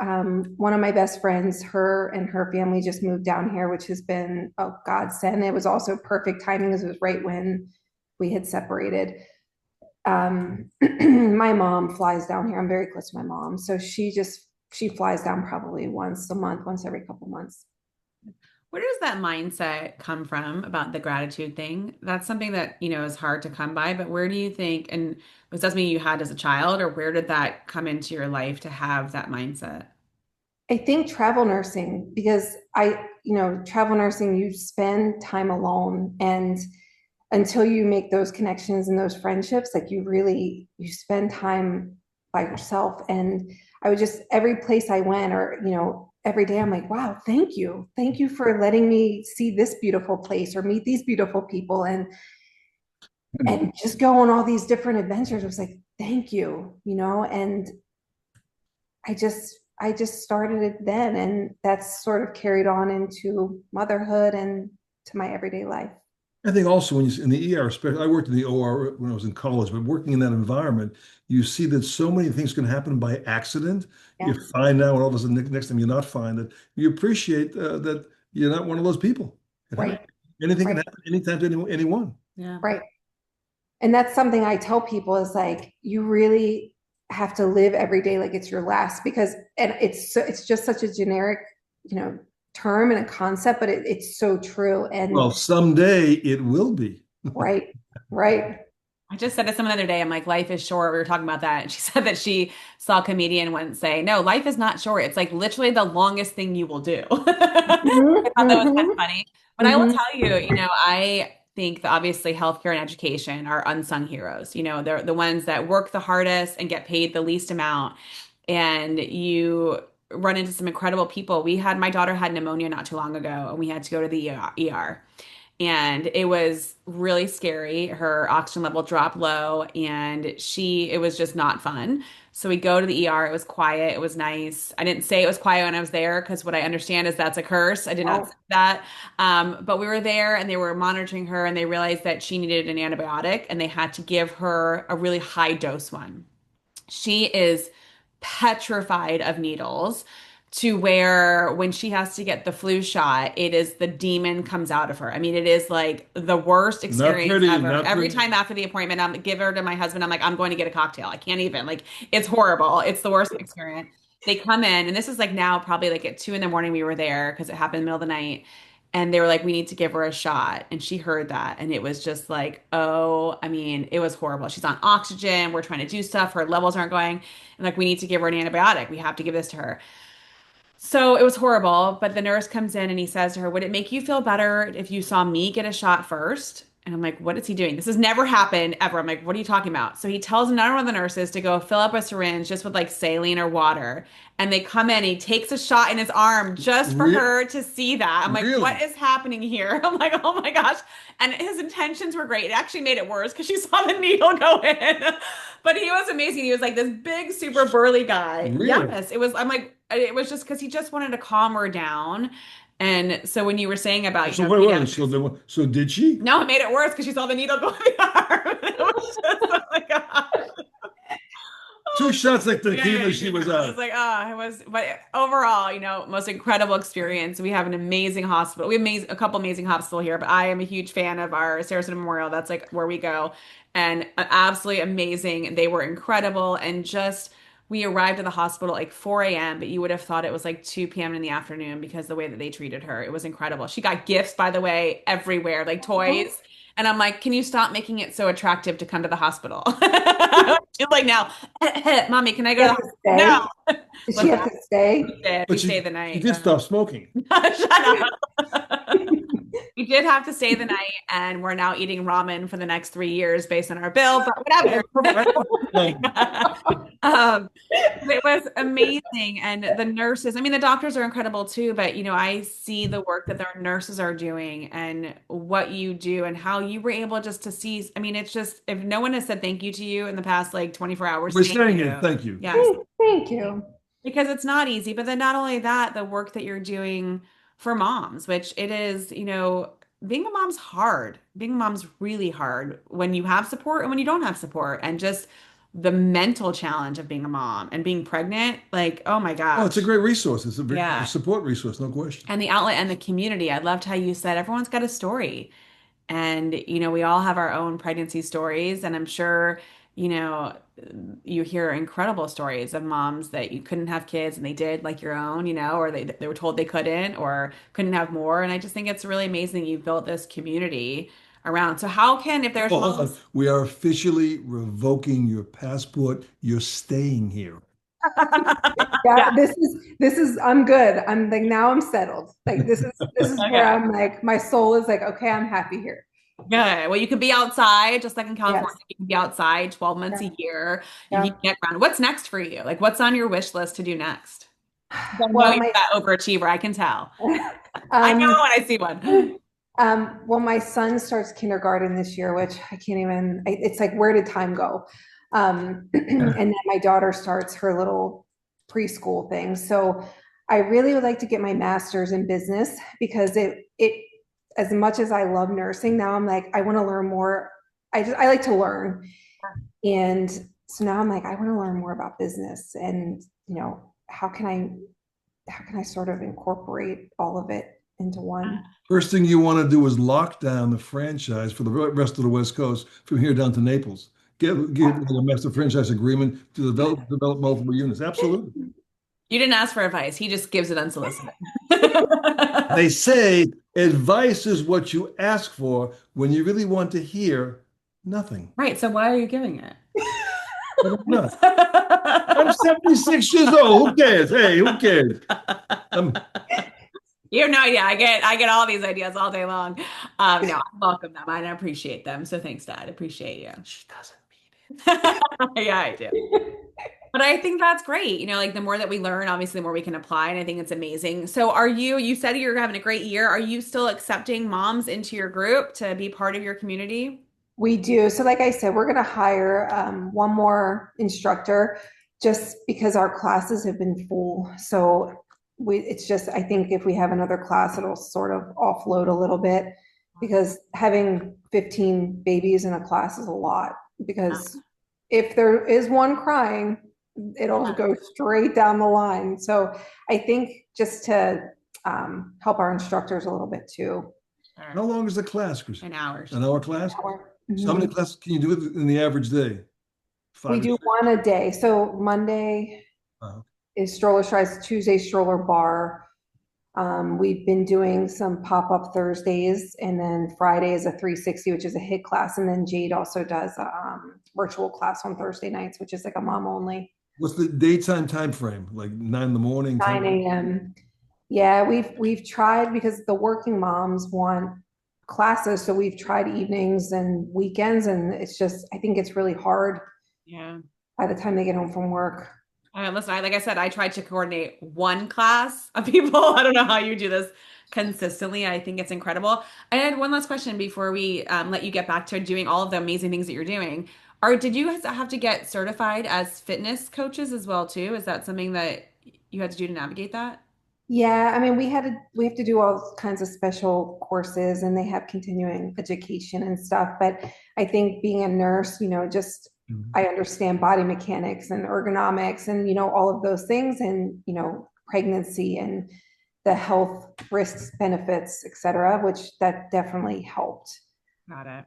one of my best friends, her and her family just moved down here, which has been a godsend. It was also perfect timing because it was right when we had separated. My mom flies down here. I'm very close to my mom. So she flies down probably once a month, once every couple months. Where does that mindset come from about the gratitude thing? That's something that, is hard to come by, but where do you think, and was that something you had as a child, or where did that come into your life to have that mindset? I think travel nursing, because travel nursing, you spend time alone, and until you make those connections and those friendships, like you spend time by yourself. And I would just, every place I went, or, every day I'm like, wow, thank you. Thank you for letting me see this beautiful place or meet these beautiful people, and just go on all these different adventures. I was like, thank you, and I just started it then, and that's sort of carried on into motherhood and to my everyday life. I think also when in the ER, especially, I worked in the OR when I was in college, but working in that environment, you see that so many things can happen by accident. Yeah. You're fine now, and all of a sudden, next time you're not fine. That you appreciate that you're not one of those people. It happens. Right. Anything can Right. happen anytime to anyone. Yeah. Right. And that's something I tell people is like, you really have to live every day like it's your last, because, and it's just such a generic, you know, term and a concept, but it's so true. And Well, someday it will be. right, right. I just said to someone the other day, I'm like, life is short. We were talking about that. And she said that she saw a comedian once say, no, life is not short. It's like literally the longest thing you will do. Hmm. I thought that was kind of Hmm. funny. But I will Hmm. tell you, I think that obviously healthcare and education are unsung heroes. They're the ones that work the hardest and get paid the least amount. And you run into some incredible people. My daughter had pneumonia not too long ago, and we had to go to the ER. And it was really scary. Her oxygen level dropped low, and it was just not fun. So we go to the ER. It was quiet. It was nice. I didn't say it was quiet when I was there because what I understand is that's a curse. I did not say Oh, that. But we were there and they were monitoring her, and they realized that she needed an antibiotic, and they had to give her a really high dose one. She is petrified of needles to where when she has to get the flu shot, it is the demon comes out of her. I mean, it is like the worst Not experience pretty, ever. not Every pretty. time after the appointment, I'm give her to my husband. I'm like, I'm going to get a cocktail. I can't even. Like, it's horrible. It's the worst experience. They come in, and this is like now probably like at 2 in the morning we were there because it happened in the middle of the night. And they were like, we need to give her a shot. And she heard that. And it was just like, oh, I mean, it was horrible. She's on oxygen. We're trying to do stuff. Her levels aren't going. And like, we need to give her an antibiotic. We have to give this to her. So it was horrible. But the nurse comes in and he says to her, would it make you feel better if you saw me get a shot first? And I'm like, what is he doing? This has never happened ever. I'm like, what are you talking about? So he tells another one of the nurses to go fill up a syringe just with like saline or water. And they come in, he takes a shot in his arm just for Re her to see that. I'm like, what really? is happening here? I'm like, oh my gosh. And his intentions were great. It actually made it worse because she saw the needle go in. But he was amazing. He was like this big, super burly guy. Really? Yes, it was. I'm like, it was just because he just wanted to calm her down. And so when you were saying about, So wait, wait. pediatrics, So did she? no, it made it worse because she saw the needle go in the arm. It was just, oh my gosh. Two shots like Yeah, tequila, yeah, she was yeah. I was out. like, it was, but overall, most incredible experience. We have an amazing hospital. We have a couple amazing hospital here, but I am a huge fan of our Sarasota Memorial. That's like where we go, and absolutely amazing. They were incredible, and just we arrived at the hospital at like 4 a.m., but you would have thought it was like 2 p.m. in the afternoon because the way that they treated her, it was incredible. She got gifts, by the way, everywhere, like toys. And I'm like, can you stop making it so attractive to come to the hospital? She's like, now, mommy, can I go you to the have to hospital? stay? No. Did she What's have that? to stay? We did. We But stayed the she night. did stop smoking. Shut up. We did have to stay the night, and we're now eating ramen for the next 3 years based on our bill, but whatever. Um, it was amazing. And the nurses, I mean, the doctors are incredible too, but I see the work that their nurses are doing and what you do and how you were able just to see. I mean, it's just, if no one has said thank you to you in the past like 24 hours, We're thank saying it. you. Thank you. Yes. Thank you. Because it's not easy. But then not only that, the work that you're doing for moms, which it is, being a mom's hard. Being a mom's really hard when you have support and when you don't have support. And just the mental challenge of being a mom and being pregnant, like, oh my Oh, it's a gosh. great resource. It's a big Yeah. support resource, no question. And the outlet and the community. I loved how you said everyone's got a story. And, we all have our own pregnancy stories. And I'm sure, you know, you hear incredible stories of moms that you couldn't have kids and they did like your own, or they were told they couldn't or couldn't have more. And I just think it's really amazing you've built this community around. So how can, if there's Oh, hold on. moms, We are officially revoking your passport. You're staying here. Yeah, Yeah. this is I'm good. I'm like now I'm settled. Like this is where Okay. I'm like my soul is like, okay, I'm happy here. Good. Well, you could be outside, just like in Yes. California. You can be outside 12 months Yeah. a year. You can Yeah. get around. What's next for you? Like, what's on your wish list to do next? I know Well, you're my that overachiever. I can tell. I know um when I see one. well, my son starts kindergarten this year, which I can't even, it's like, where did time go? And then my daughter starts her little preschool thing. So I really would like to get my master's in business because as much as I love nursing, now I'm like, I want to learn more. I like to learn. And so now I'm like, I want to learn more about business and, how can I sort of incorporate all of it into one? First thing you want to do is lock down the franchise for the rest of the West Coast from here down to Naples. Get a master franchise agreement to develop multiple units. Absolutely. You didn't ask for advice. He just gives it unsolicited. They say advice is what you ask for when you really want to hear nothing. Right. So why are you giving it? But I'm not. I'm 76 years old. Who cares? Hey, who cares? I'm You have no idea. I get all these ideas all day long. No, I welcome them. I appreciate them. So thanks, Dad. I appreciate you. She doesn't Yeah, I do. But I think that's great. Like the more that we learn, obviously the more we can apply. And I think it's amazing. So you said you're having a great year. Are you still accepting moms into your group to be part of your community? We do. So, like I said, we're going to hire one more instructor just because our classes have been full. So, it's just, I think if we have another class, it'll sort of offload a little bit because having 15 babies in a class is a lot. Because if there is one crying, it'll go straight down the line. So, I think just to help our instructors a little bit too. How Sure. long is the class, Chris? In hours. An hour class? So how many Mhm. classes can you do it in the average day? We Five or do six? one a day. So Monday Uh, is stroller strides, Tuesday stroller bar. We've been doing some pop-up Thursdays, and then Friday is a 360, which is a HIIT class, and then Jade also does a virtual class on Thursday nights, which is like a mom only. what's the daytime time frame? Like 9 in the morning, 10? 9 a.m. Yeah, we've tried because the working moms want classes, so we've tried evenings and weekends, and it's just I think it's really hard Yeah. by the time they get home from work. Listen, like I said, I tried to coordinate one class of people. I don't know how you do this consistently. I think it's incredible. I had one last question before we let you get back to doing all of the amazing things that you're doing. Did you guys have to get certified as fitness coaches as well too? Is that something that you had to do to navigate that? Yeah, I mean, we have to do all kinds of special courses and they have continuing education and stuff. But I think being a nurse, just Mhm. I understand body mechanics and ergonomics and, all of those things and, pregnancy and the health risks, benefits, et cetera, which that definitely helped. Got it.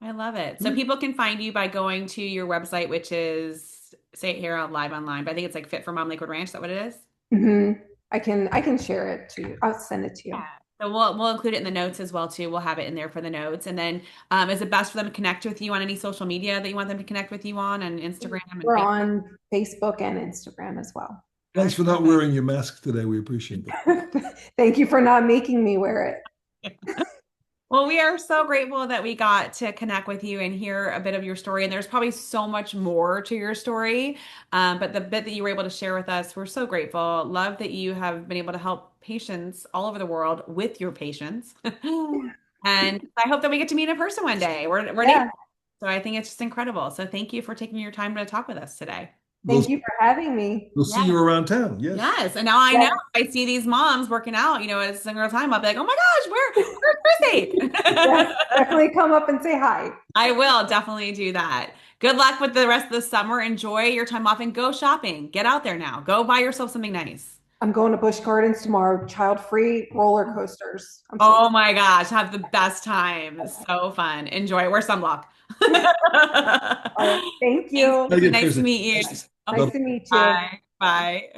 I love it. So Good. people can find you by going to your website, which is, say it here out live online, but I think it's like Fit for Mom Lakewood Ranch. Is that what it is? Hmm. I can share it to you. I'll send it to Yeah. you. So we'll include it in the notes as well too. We'll have it in there for the notes. And then is it best for them to connect with you on any social media that you want them to connect with you on and Instagram and We're Facebook? on Facebook and Instagram as well. All Thanks right, for not perfect. wearing your mask today. We appreciate that. Thank you for not making me wear it. Well, we are so grateful that we got to connect with you and hear a bit of your story. And there's probably so much more to your story. But the bit that you were able to share with us, we're so grateful. Love that you have been able to help patients all over the world with your patients. And I hope that we get to meet in person one day. We're neighbors. Yeah. So I think it's just incredible. So thank you for taking your time to talk with us today. We'll, Thank you for having me. we'll see Yeah. you around town. Yes. Yes. And now I know Yes, I see these moms working out, at a single time. I'll be like, oh my gosh, where's yes, Chrissy? definitely come up and say hi. I will definitely do that. Good luck with the rest of the summer. Enjoy your time off and go shopping. Get out there now. Go buy yourself something nice. I'm going to Busch Gardens tomorrow, child-free roller coasters. I'm so Oh my gosh, have the best time. So fun. Enjoy. Wear sunblock. all right. Thank Thanks. you. Thank you, Nice to Kristen. meet you. Nice Okay. to meet you. Bye. Bye.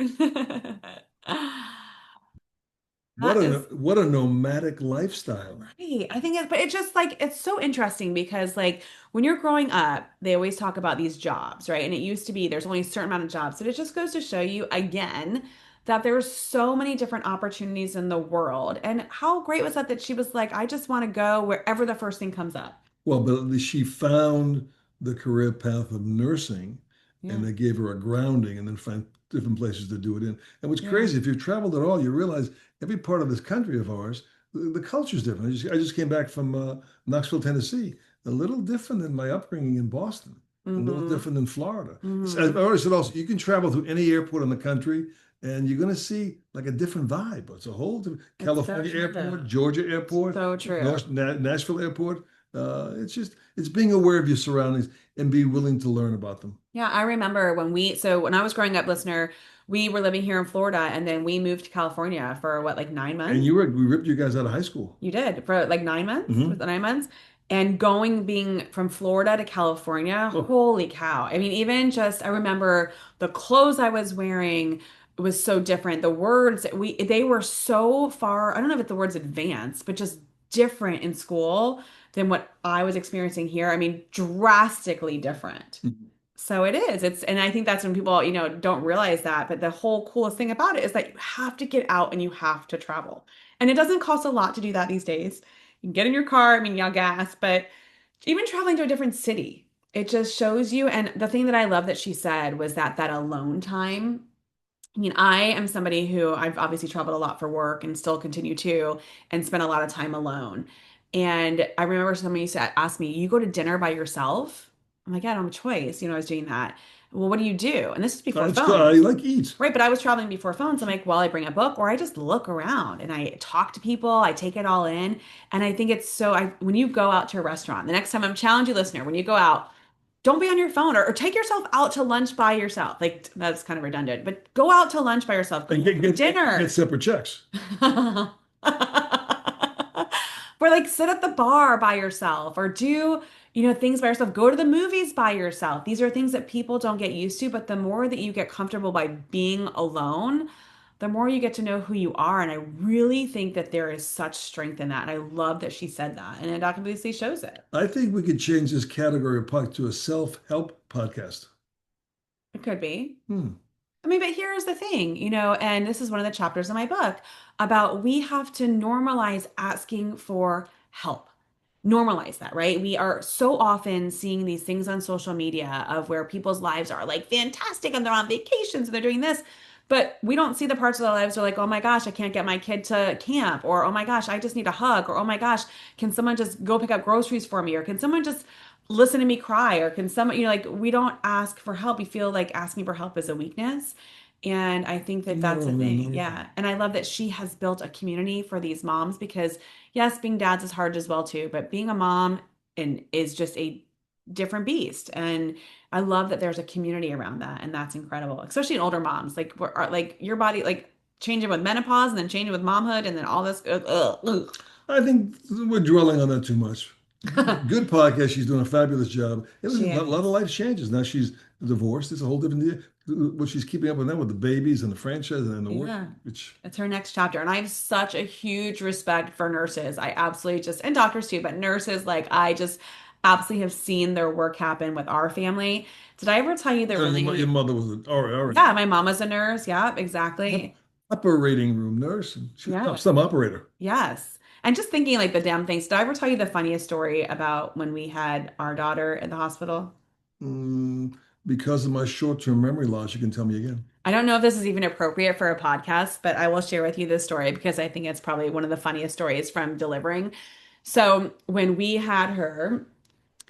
That is what a nomadic lifestyle. right. I think it's, but it's just like, it's so interesting because, like, when you're growing up, they always talk about these jobs, right? And it used to be there's only a certain amount of jobs. So it just goes to show you again that there's so many different opportunities in the world. And how great was that she was like, I just want to go wherever the first thing comes up. Well, but at least she found the career path of nursing, and Yeah. they gave her a grounding, and then find different places to do it in. And what's Yeah. crazy, if you've traveled at all, you realize every part of this country of ours, the culture is different. I just came back from Knoxville, Tennessee. A little different than my upbringing in Boston. A little Mm-hmm. different than Florida. Mm-hmm. I've always said also, you can travel through any airport in the country, and you're going to see like a different vibe. It's a whole different It's so California true. airport, Georgia airport, So true. Nashville airport. It's being aware of your surroundings and be willing to learn about them. Yeah, I remember so when I was growing up, listener, we were living here in Florida and then we moved to California for what, like 9 months? And we ripped you guys out of high school. You did for like 9 months? Was Hmm. it 9 months? And being from Florida to California, Oh, holy cow. I mean, even just, I remember the clothes I was wearing was so different. The words, they were so far, I don't know if the word's advanced, but just different in school than what I was experiencing here. I mean, drastically different. So it is. And I think that's when people, don't realize that. But the whole coolest thing about it is that you have to get out and you have to travel. And it doesn't cost a lot to do that these days. You can get in your car, I mean, yeah, gas, but even traveling to a different city, it just shows you. And the thing that I love that she said was that alone time. I mean, I am somebody who I've obviously traveled a lot for work and still continue to, and spend a lot of time alone. And I remember somebody used to ask me, "You go to dinner by yourself?" I'm like, "Yeah, I don't have a choice." I was doing that. Well, what do you do? And this is before it's I phones. like eat. Right, but I was traveling before phones. I'm like, well, I bring a book or I just look around and I talk to people, I take it all in. And I think it's when you go out to a restaurant, the next time I'm challenge you, listener, when you go out, don't be on your phone or take yourself out to lunch by yourself. Like that's kind of redundant, but go out to lunch by yourself. Go And to get dinner. separate checks. Or like sit at the bar by yourself or do, things by yourself. Go to the movies by yourself. These are things that people don't get used to, but the more that you get comfortable by being alone, the more you get to know who you are. And I really think that there is such strength in that. And I love that she said that. And it obviously shows it. I think we could change this category of podcast to a self-help podcast. It could be. Hmm. I mean, but here's the thing, and this is one of the chapters in my book about we have to normalize asking for help. Normalize that, right? We are so often seeing these things on social media of where people's lives are like fantastic and they're on vacations and they're doing this, but we don't see the parts of their lives where like, oh my gosh, I can't get my kid to camp, or oh my gosh, I just need a hug, or oh my gosh, can someone just go pick up groceries for me, or can someone just listen to me cry, or can someone, like we don't ask for help. We feel like asking for help is a weakness. And I think that Not that's a only, thing. not Yeah. And I love that she has built a community for these moms because yes, being dads is hard as well too, but being a mom is just a different beast. And I love that there's a community around that, and that's incredible, especially in older moms. Like your body, like changing with menopause and then changing with momhood and then all this. Ugh. I think we're dwelling on that too much. Good podcast. She's doing a fabulous job. It was She a lot of is. life changes. Now she's divorced. It's a whole different deal. What she's keeping up with them with the babies and the franchise and the work, Yeah. which It's her next chapter. And I have such a huge respect for nurses. I absolutely and doctors too, but nurses, like I just absolutely have seen their work happen with our family. Did I ever tell you the your really, mother was an yeah, my mom was a nurse. Yeah, exactly. operating room nurse, and she was Yeah. some operator. Yes. And just thinking like the damn things. Did I ever tell you the funniest story about when we had our daughter at the hospital? Mm, because of my short-term memory loss, you can tell me again. I don't know if this is even appropriate for a podcast, but I will share with you this story because I think it's probably one of the funniest stories from delivering. So when we had her,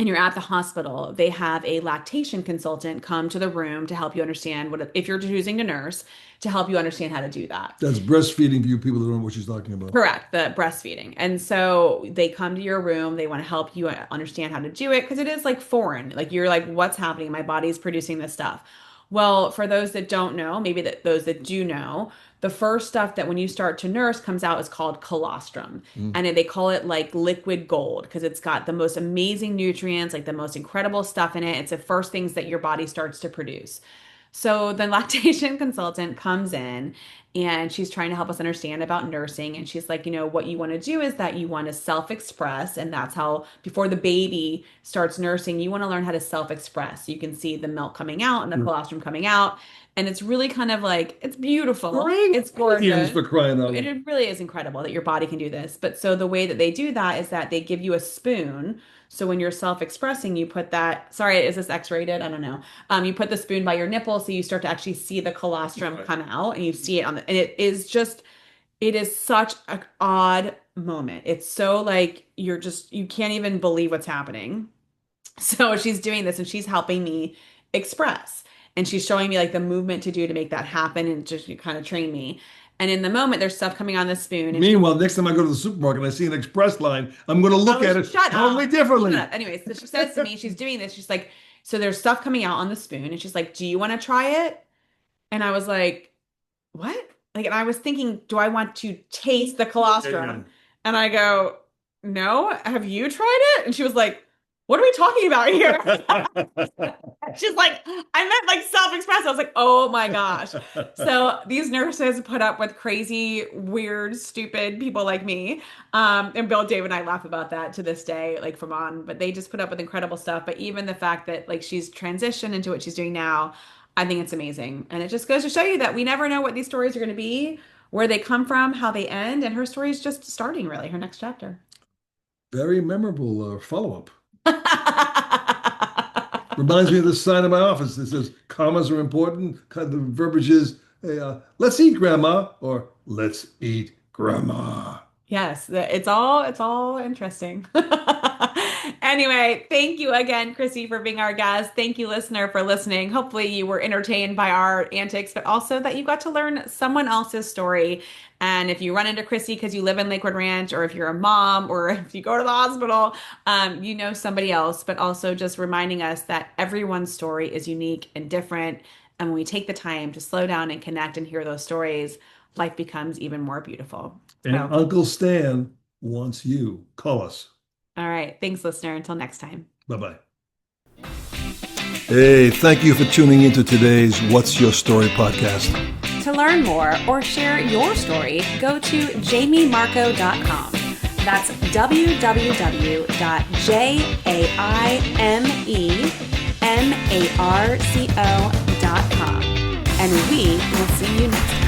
and you're at the hospital, they have a lactation consultant come to the room to help you understand if you're choosing to nurse, to help you understand how to do that. That's breastfeeding for you people that don't know what she's talking about. Correct, the breastfeeding. And so they come to your room, they want to help you understand how to do it because it is like foreign. Like you're like, what's happening? My body's producing this stuff. Well, for those that don't know, maybe those that do know, the first stuff that when you start to nurse comes out is called colostrum. Mm. And they call it like liquid gold because it's got the most amazing nutrients, like the most incredible stuff in it. It's the first things that your body starts to produce. So the lactation consultant comes in And she's trying to help us understand about nursing. And she's like, what you want to do is that you want to self-express. And that's how, before the baby starts nursing, you want to learn how to self-express. You can see the milk coming out and the colostrum coming out. And it's really kind of like, it's beautiful. It's gorgeous. For crying out loud. It really is incredible that your body can do this. But so the way that they do that is that they give you a spoon. So when you're self-expressing, you put that, sorry, is this X-rated? I don't know. You put the spoon by your nipple so you start to actually see the colostrum come out and you see it and it is such an odd moment. It's so like, you can't even believe what's happening. So she's doing this and she's helping me express. And she's showing me like the movement to do to make that happen and just kind of train me. And in the moment, there's stuff coming on the spoon. And Meanwhile, next time I go to the supermarket and I see an express line, I'm going to look at it totally differently. Anyways, so she says to me, she's doing this. She's like, so there's stuff coming out on the spoon. And she's like, do you want to try it? And I was like, what? Like, and I was thinking, do I want to taste the colostrum? And I go, no, have you tried it? And she was like, what are we talking about here? She's like, I meant like self-express. I was like, oh my gosh. So these nurses put up with crazy, weird, stupid people like me. And Bill, Dave, and I laugh about that to this day, like from on, but they just put up with incredible stuff. But even the fact that like she's transitioned into what she's doing now, I think it's amazing. And it just goes to show you that we never know what these stories are going to be, where they come from, how they end. And her story is just starting, really, her next chapter. Very memorable follow-up. Reminds me of the sign in my office that says commas are important. The verbiage is, hey, let's eat, Grandma, or let's eat, Grandma. Yes, it's all interesting. Anyway, thank you again, Chrissy, for being our guest. Thank you, listener, for listening. Hopefully you were entertained by our antics, but also that you got to learn someone else's story. And if you run into Chrissy because you live in Lakewood Ranch, or if you're a mom, or if you go to the hospital, you know somebody else, but also just reminding us that everyone's story is unique and different. And when we take the time to slow down and connect and hear those stories, life becomes even more beautiful. And Uncle Stan wants you. Call us. All right. Thanks, listener. Until next time. Bye-bye. Hey, thank you for tuning into today's What's Your Story podcast. To learn more or share your story, go to jamiemarco.com. That's www.jamiemarco.com. And we will see you next time.